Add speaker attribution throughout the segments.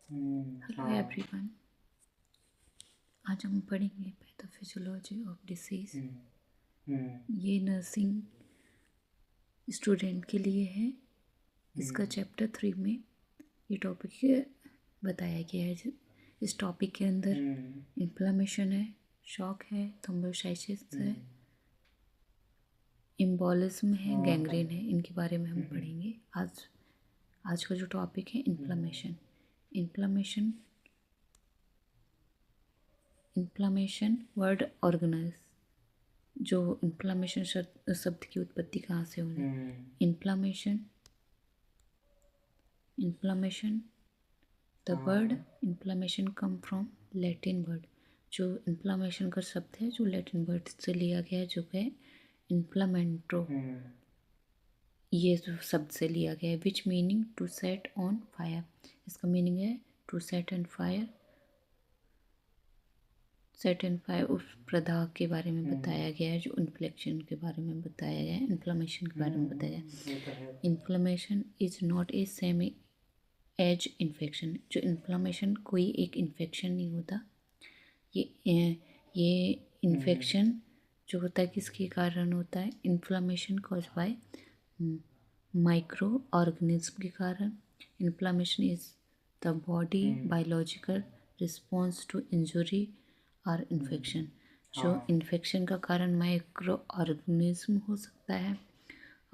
Speaker 1: Hello
Speaker 2: हाँ।
Speaker 1: Everyone. आज हम पढ़ेंगे पैथोफिजियोलॉजी ऑफ डिसीज। ये नर्सिंग स्टूडेंट के लिए है। इसका चैप्टर 3 में ये टॉपिक बताया गया है। इस टॉपिक के अंदर इन्फ्लेमेशन है, शॉक है, थ्रोम्बोसाइटिस है, एम्बोलिज्म है, गैंग्रीन है। इनके बारे में हम पढ़ेंगे। आज का जो टॉपिक है इन्फ्लेमेशन। Inflammation word organise. जो इन्फ्लामेशन शब्द की उत्पत्ति कहाँ से हुई? Inflammation the word inflammation come from Latin word. जो इन्फ्लामेशन का शब्द है जो लैटिन वर्ड से लिया गया है, जो है इन्फ्लामेंट्रो। ये जो शब्द से लिया गया है, which meaning to set on fire. इसका मीनिंग है to set on fire. Set and fire उस प्रदाह के बारे में बताया गया है, जो इन्फ्लेक्शन के बारे में बताया गया है, इन्फ्लेमेशन के बारे में बताया गया है। Inflammation is not a same as infection. जो इन्फ्लेमेशन कोई एक इन्फेक्शन नहीं होता। ये इन्फेक्शन जो होता है किसके कारण होता है? Inflammation cause by micro organism के कारण। Inflammation is the body biological response to injury और इन्फेक्शन। जो इन्फेक्शन का कारण माइक्रो ऑर्गेनिज्म हो सकता है,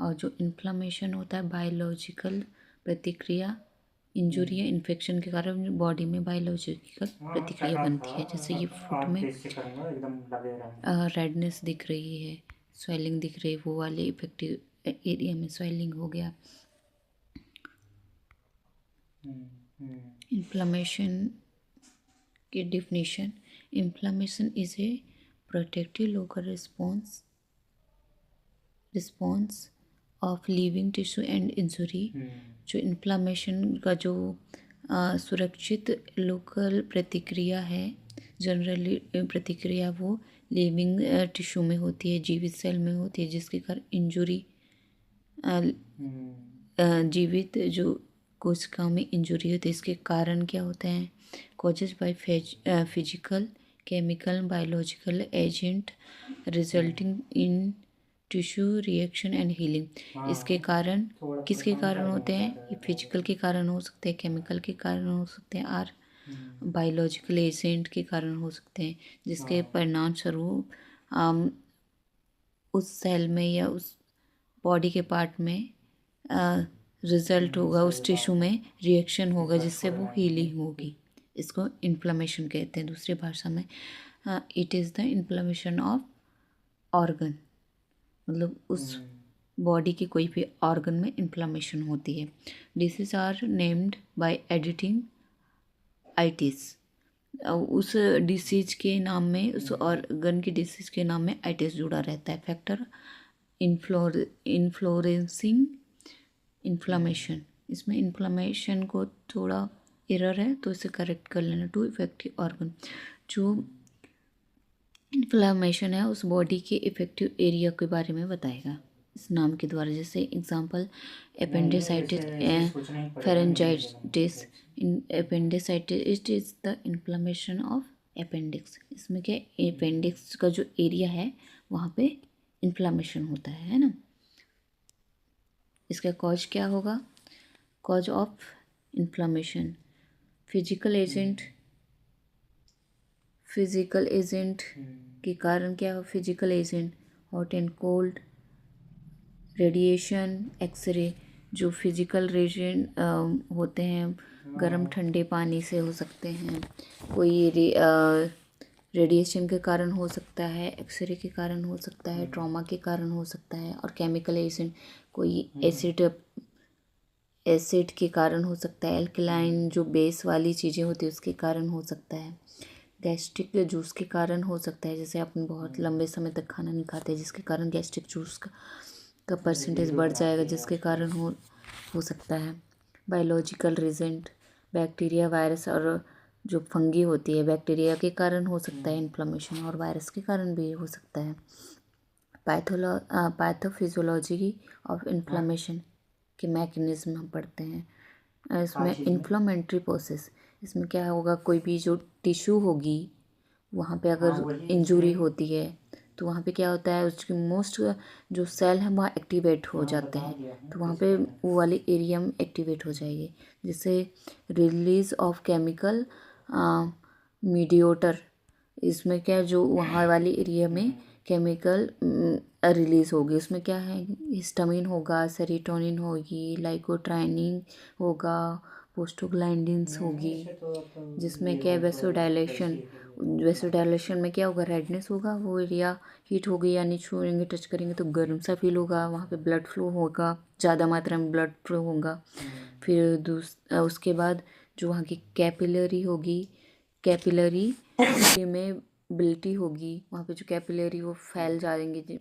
Speaker 1: और जो इन्फ्लेमेशन होता है बायोलॉजिकल प्रतिक्रिया। इंजुरी या इन्फेक्शन के कारण बॉडी में बायोलॉजिकल प्रतिक्रिया बनती है। जैसे ये फुट में रेडनेस दिख रही है, स्वेलिंग दिख रही है, वो वाले इफेक्टिव एरिया में स्वेलिंग हो गया। इन्फ्लेमेशन की definition. Inflammation is a protective local response of living tissue and injury. जो इन्फ्लेमेशन का जो सुरक्षित लोकल प्रतिक्रिया है, जनरली प्रतिक्रिया वो लिविंग टिश्यू में होती है, जीवित सेल में होती है, जिसके कारण इंजुरी जीवित जो कोशिकाओं में इंजुरी होती है। इसके कारण क्या होते हैं? Causes by physical, chemical, biological agent resulting in tissue reaction and healing. इसके कारण किसके कारण होते हैं? ये फिजिकल के कारण हो सकते हैं, केमिकल के कारण हो सकते हैं, और बायोलॉजिकल एजेंट के कारण हो सकते हैं, जिसके परिणाम स्वरूप उस सेल में या उस बॉडी के पार्ट में रिजल्ट होगा, उस टिश्यू में रिएक्शन होगा, जिससे वो हीलिंग होगी। इसको इन्फ्लेमेशन कहते हैं दूसरी भाषा में। It is the inflammation of organ. मतलब उस बॉडी के कोई भी ऑर्गन में इन्फ्लेमेशन होती है। Disease are named by adding itis. उस डिसीज के नाम में, उस ऑर्गन की डिसीज के नाम में आइटिस जुड़ा रहता है। Factor influencing inflammation. इसमें इन्फ्लामेशन को थोड़ा एरर है, तो इसे करेक्ट कर लेना। To effective organ. जो इन्फ्लामेशन है उस बॉडी के इफेक्टिव एरिया के बारे में बताएगा इस नाम के द्वारा। जैसे example appendicitis, pharyngitis. Appendicitis it is the inflammation of appendix. इसमें क्या, अपेंडिक्स का जो एरिया है वहाँ पे इन्फ्लामेशन होता है ना। इसका कॉज क्या होगा? Cause of inflammation physical agent के कारण क्या हो? Physical agent, hot and cold, radiation, X-ray. जो फिजिकल एजेंट होते हैं गर्म ठंडे पानी से हो सकते हैं, कोई रेडिएशन के कारण हो सकता है, एक्सरे के कारण हो सकता है, ट्रॉमा के कारण हो सकता है, और केमिकल एजेंट कोई एसिड के कारण हो सकता है, एल्कलाइन जो बेस वाली चीज़ें होती है उसके कारण हो सकता है, गैस्ट्रिक जूस के कारण हो सकता है। जैसे अपन बहुत लंबे समय तक खाना नहीं खाते, जिसके कारण गैस्ट्रिक जूस का परसेंटेज बढ़ जाएगा, जिसके कारण हो सकता है। बायोलॉजिकल रीजेंट, बैक्टीरिया, वायरस और जो फंगी होती है, बैक्टीरिया के कारण हो सकता है इन्फ्लेमेशन, और वायरस के कारण भी हो सकता है। पैथोफिजियोलॉजी ऑफ इन्फ्लेमेशन के मैकेनिज्म हम पढ़ते हैं। इसमें इन्फ्लेमेटरी प्रोसेस। इसमें क्या होगा, कोई भी जो टिश्यू होगी वहाँ पे अगर इंजरी होती है तो वहाँ पे क्या होता है, उसकी मोस्ट जो सेल है वहाँ एक्टिवेट हो जाते हैं, तो वहाँ पे वो वाले एरिया में एक्टिवेट हो जाएगी, जिससे रिलीज ऑफ केमिकल मीडिएटर, इसमें क्या है, जो वहाँ वाले एरिया में केमिकल रिलीज होगी, उसमें क्या है, हिस्टामिन होगा, सेरोटोनिन होगी, लाइकोट्राइनिन होगा, प्रोस्टाग्लैंडिन्स होगी, जिसमें क्या है वेसोडाइलेशन, वेसोडाइलेशन में क्या होगा, रेडनेस होगा, वो एरिया हीट होगी, यानी छूएंगे टच करेंगे तो गर्म सा फील होगा, वहाँ पे ब्लड फ्लो होगा, ज़्यादा मात्रा में ब्लड फ्लो होगा। फिर उसके बाद जो वहाँ की कैपिलरी होगी, कैपिलरी में बिलिटी होगी, वहाँ पे जो कैपिलरी वो फैल जाएंगे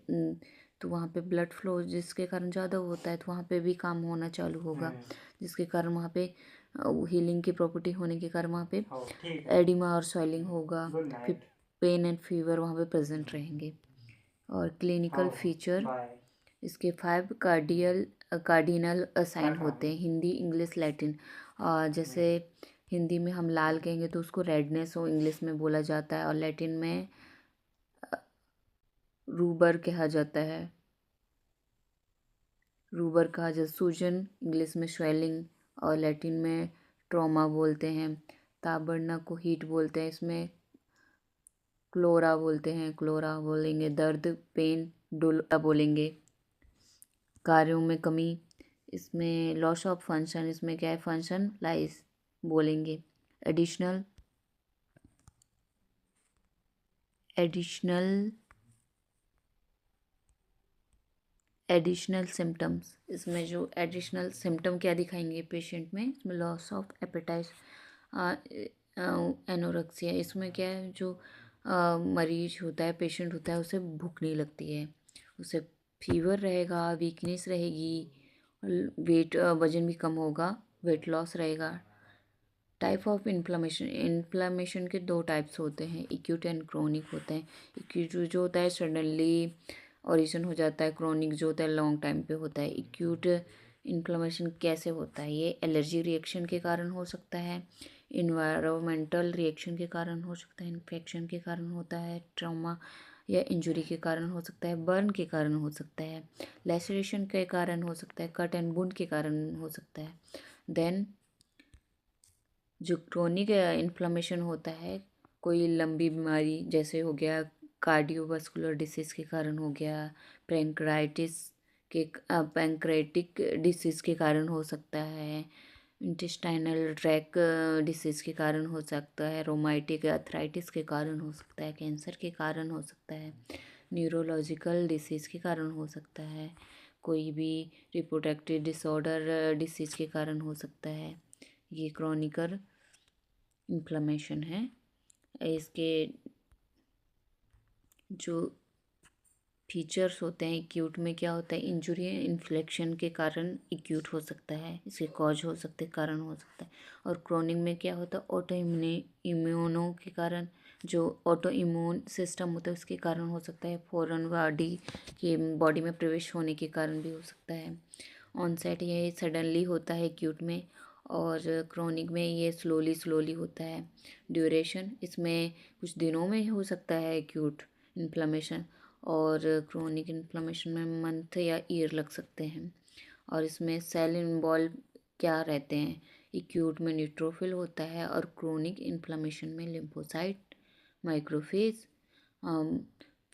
Speaker 1: तो वहाँ पे ब्लड फ्लो जिसके कारण ज़्यादा होता है तो वहाँ पे भी काम होना चालू होगा, जिसके कारण वहाँ पे हीलिंग की प्रॉपर्टी होने के कारण वहाँ पे एडिमा और स्वेलिंग होगा, फिर पेन एंड फीवर वहाँ पे प्रेजेंट रहेंगे। और क्लिनिकल फीचर इसके 5 कार्डिनल साइन होते हैं, हिंदी, इंग्लिश, लैटिन। जैसे हिंदी में हम लाल कहेंगे तो उसको रेडनेस हो इंग्लिश में बोला जाता है, और लैटिन में रूबर कहा जाता है, रूबर कहा जाता है, सूजन इंग्लिश में स्वेलिंग और लैटिन में ट्रॉमा बोलते हैं। ताप बढ़ना को हीट बोलते हैं, इसमें क्लोरा बोलते हैं, क्लोरा बोलेंगे। दर्द पेन डोला बोलेंगे। कार्यों में कमी, इसमें लॉस ऑफ फंक्शन, इसमें क्या है फंक्शन लाइस बोलेंगे। एडिशनल एडिशनल एडिशनल सिम्टम्स, इसमें जो एडिशनल सिम्टम क्या दिखाएंगे पेशेंट में, इसमें लॉस ऑफ एपेटाइट, एनोरेक्सिया, इसमें क्या है जो मरीज होता है, पेशेंट होता है, उसे भूख नहीं लगती है, उसे फीवर रहेगा, वीकनेस रहेगी, वेट वजन भी कम होगा, वेट लॉस रहेगा। टाइप ऑफ इन्फ्लामेशन, इन्फ्लामेशन के 2 टाइप्स होते हैं, एक्यूट एंड क्रोनिक होते हैं। एक्यूट जो होता है सडनली ओरिजिन हो जाता है, क्रोनिक जो होता है लॉन्ग टाइम पे होता है। एक्यूट इन्फ्लामेशन कैसे होता है, ये एलर्जी रिएक्शन के कारण हो सकता है, इन्वायरमेंटल रिएक्शन के कारण हो सकता है, इन्फेक्शन के कारण होता है, ट्रॉमा या इंजरी के कारण हो सकता है, बर्न के कारण हो सकता है, लैसरेशन के कारण हो सकता है, कट एंड वुंड के कारण हो सकता है। देन जो क्रोनिक इन्फ्लामेशन होता है, कोई लंबी बीमारी जैसे हो गया कार्डियोवास्कुलर डिसीज़ के कारण हो गया, पैंक्राइटिस के पैंक्रेटिक डिसीज़ के कारण हो सकता है, इंटेस्टाइनल ट्रैक डिसीज़ के कारण हो सकता है, रोमाटिक अर्थराइटिस के कारण हो सकता है, कैंसर के कारण हो सकता है, न्यूरोलॉजिकल डिसीज़ के कारण हो सकता है, कोई भी रिप्रोडक्टिव डिसऑर्डर डिसीज़ के कारण हो सकता है। ये क्रॉनिकर इन्फ्लेमेशन है। इसके जो फीचर्स होते हैं, एक्यूट में क्या होता है, इंजुरी इन्फ्लेक्शन के कारण एक्यूट हो सकता है, इसके कॉज हो सकते हैं, कारण हो सकता है। और क्रोनिक में क्या होता है, ऑटो इम्यूनो के कारण, जो ऑटो इम्यून सिस्टम होता है उसके कारण हो सकता है, फॉरेन बॉडी में प्रवेश होने के कारण भी हो सकता है। ऑनसेट ये सडनली होता है एक्यूट में, और क्रोनिक में ये स्लोली होता है। ड्यूरेशन इसमें कुछ दिनों में हो सकता है एक्यूट इन्फ्लेमेशन, और क्रोनिक इन्फ्लेमेशन में मंथ या ईयर लग सकते हैं। और इसमें सेल इन्वॉल्व क्या रहते हैं, एक्यूट में न्यूट्रोफिल होता है, और क्रोनिक इन्फ्लेमेशन में लिम्फोसाइट, माइक्रोफेज,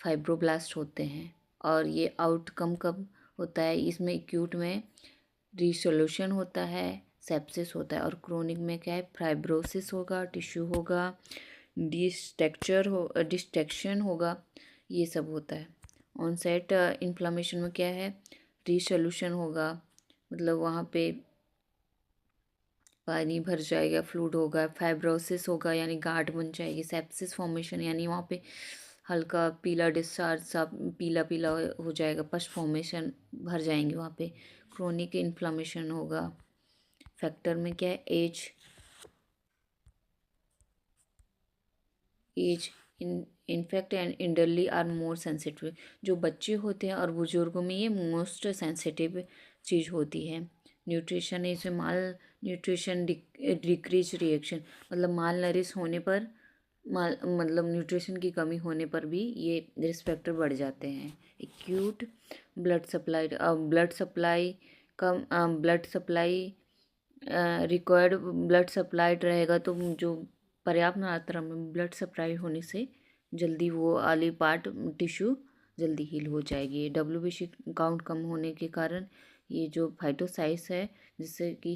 Speaker 1: फाइब्रोब्लास्ट होते हैं। और ये आउटकम कब होता है, इसमें एक्यूट में रिसोल्यूशन होता है, सेप्सिस होता है, और क्रोनिक में क्या है, फाइब्रोसिस होगा, टिश्यू होगा, डिस्ट्रक्शन होगा, ये सब होता है। ऑनसेट इन्फ्लामेशन में क्या है, रिसोल्यूशन होगा, मतलब वहाँ पे पानी भर जाएगा, फ्लूइड होगा, फाइब्रोसिस होगा यानी गांठ बन जाएगी, सेप्सिस फॉर्मेशन यानी वहाँ पे हल्का पीला डिस्चार्ज सा पीला पीला हो जाएगा, पस फॉर्मेशन भर जाएंगे वहाँ पे। क्रोनिक इन्फ्लामेशन होगा। फैक्टर में क्या है, age in fact and elderly are more sensitive, जो बच्चे होते हैं और बुजुर्गों में ये मोस्ट सेंसिटिव चीज़ होती है। न्यूट्रिशन है, इसमें माल न्यूट्रिशन डिक्रीज रिएक्शन, मतलब माल नरिश होने पर, माल मतलब न्यूट्रिशन की कमी होने पर भी ये रिस्क फैक्टर बढ़ जाते हैं। एक्यूट ब्लड सप्लाई कम, blood supply required blood supplied रहेगा तो जो पर्याप्त मात्रा में ब्लड सप्लाई होने से जल्दी वो वाली पार्ट टिश्यू जल्दी हील हो जाएगी। WBC काउंट कम होने के कारण ये जो फाइटोसाइट्स है, जिससे कि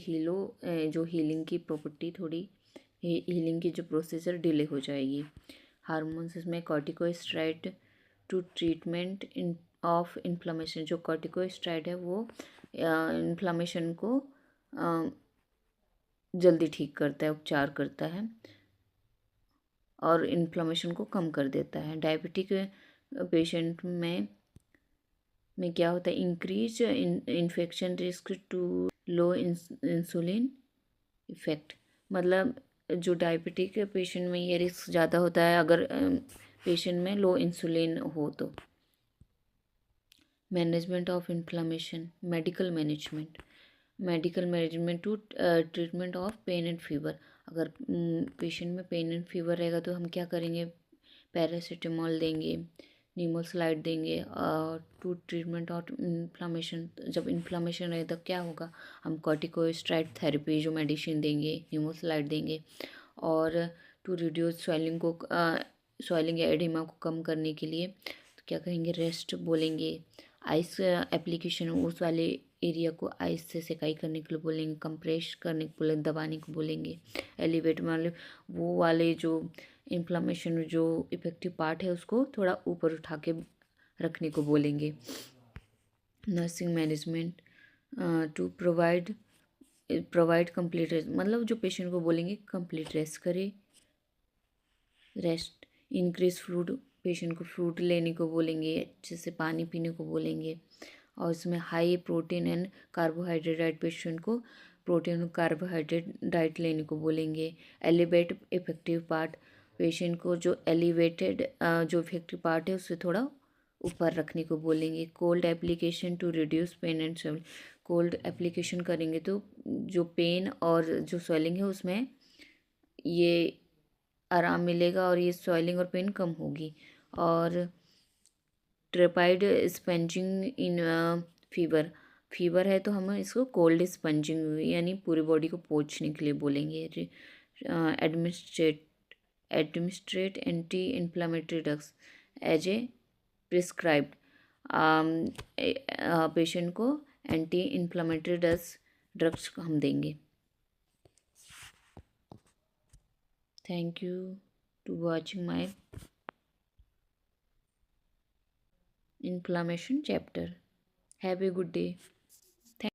Speaker 1: जो हीलिंग की प्रॉपर्टी थोड़ी, हीलिंग की जो प्रोसीजर डिले हो जाएगी। हार्मोन्स इसमें corticosteroid to treatment of inflammation, जो कॉर्टिकोस्टेरॉइड है वो इन्फ्लामेशन को जल्दी ठीक करता है, उपचार करता है और इन्फ्लामेशन को कम कर देता है। डायबिटिक पेशेंट में क्या होता है, increase infection risk to low insulin effect, मतलब जो डायबिटिक पेशेंट में ये रिस्क ज़्यादा होता है अगर पेशेंट में लो इंसुलिन हो तो। Management of inflammation, medical management to treatment of pain and fever. अगर पेशेंट में पेन एंड फीवर रहेगा तो हम क्या करेंगे, पैरासीटामोल देंगे, नीमोसलाइड देंगे। और टू ट्रीटमेंट ऑफ इन्फ्लामेशन, जब इन्फ्लामेशन रहे तब क्या होगा, हम कॉर्टिकोस्टेरॉइड थेरेपी जो मेडिसिन देंगे, नीमोसलाइड देंगे। और टू रिड्यूस स्वेलिंग या एडिमा को कम करने के लिए तो क्या करेंगे, रेस्ट बोलेंगे। आइस एप्लीकेशन, उस वाले एरिया को आइस से सेकाई करने के लिए बोलेंगे, कंप्रेस करने को बोलेंगे, दबाने को बोलेंगे। एलिवेट मतलब वो वाले जो इन्फ्लामेशन जो इफेक्टिव पार्ट है उसको थोड़ा ऊपर उठा के रखने को बोलेंगे। Nursing management to provide complete rest, मतलब जो पेशेंट को बोलेंगे कंप्लीट रेस्ट करे। रेस्ट इंक्रीज फ्रूट, पेशेंट को फ्रूट लेने को बोलेंगे, अच्छे से पानी पीने को बोलेंगे। और इसमें high protein and carbohydrate diet, patient को प्रोटीन और कार्बोहाइड्रेट डाइट लेने को बोलेंगे। एलिवेट इफेक्टिव पार्ट, पेशेंट को जो एलिवेटेड जो इफेक्टिव पार्ट है उससे थोड़ा ऊपर रखने को बोलेंगे। Cold application to reduce pain and swelling, cold application करेंगे तो जो पेन और जो स्वेलिंग है उसमें ये आराम मिलेगा और ये स्वेलिंग और पेन कम होगी। और ट्रेपाइड स्पंजिंग इन फीवर है तो हम इसको कोल्ड स्पंजिंग यानी पूरी बॉडी को पोंछने के लिए बोलेंगे। Administrate anti inflammatory drugs as a prescribed, patient को एंटी इन्फ्लामेटरी ड्रग्स हम देंगे। Thank you to watching my inflammation chapter. Have a good day.